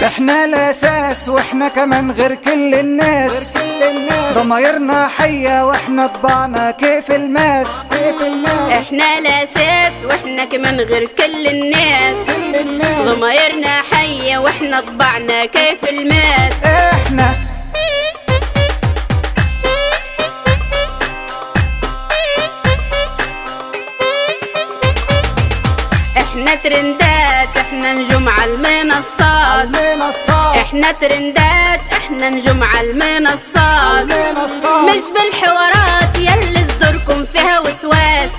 احنا الاساس واحنا كمان غير كل الناس، ضمايرنا حية واحنا طبعنا كيف الماس. احنا الاساس واحنا كمان غير كل الناس، ضمايرنا حية واحنا طبعنا كيف الماس. احنا ترندات، احنا نجوم على المنصات. احنا ترندات، احنا نجوم على المنصات. مش بالحوارات يلي صدوركم فيها وسواس.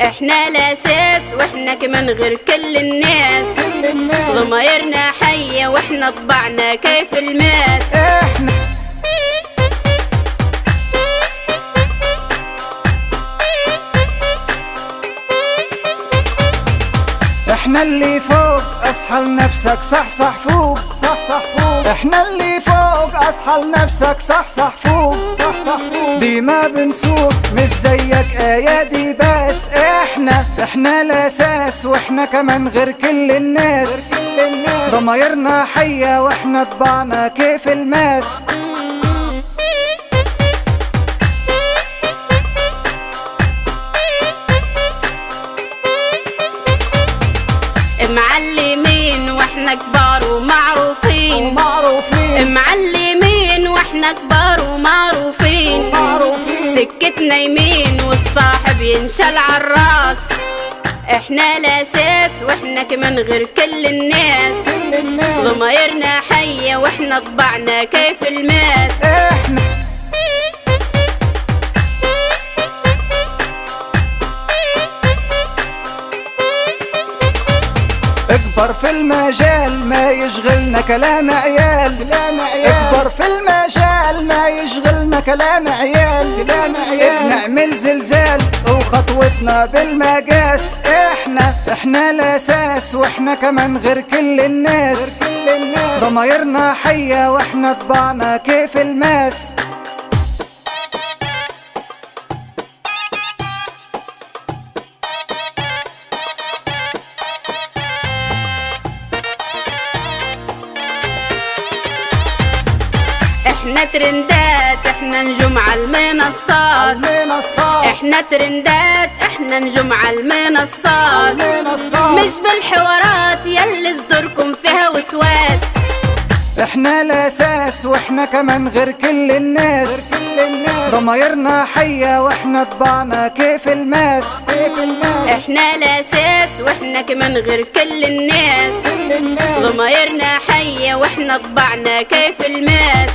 احنا الاساس واحنا كمان غير كل الناس، ضمايرنا حية واحنا طبعنا كيف الماس. احنا اللي فوق اصحى لنفسك صحصح فوق. احنا اللي فوق اصحى لنفسك صحصح فوق. ديما بنسوق مش زيك ايادي بس. احنا الاساس واحنا كمان غير كل الناس، ضمايرنا حية واحنا طبعنا كيف الماس. معلمين واحنا كبار ومعروفين. معلمين واحنا كبار ومعروفين. سكتنا يمين والصاحب ينشل عالراس. احنا الاساس واحنا كمان غير كل الناس، ضمايرنا حية واحنا طبعنا كيف الماس. اكبر في المجال ما يشغلنا كلام عيال. اكبر في المجال ما يشغلنا كلام عيال. نعمل زلزال وخطوتنا بالمقاس. احنا الاساس واحنا كمان غير كل الناس، ضمايرنا حية واحنا طبعنا كيف الماس. احنا ترندات، احنا نجوم على المنصات. احنا ترندات، احنا نجوم على المنصات. مش بالحوارات يلي صدوركم فيها وسواس. احنا الاساس واحنا كمان غير كل الناس، ضمايرنا حية واحنا طبعنا كيف الماس. احنا الاساس واحنا كمان غير كل الناس، ضمايرنا حية واحنا طبعنا كيف الماس.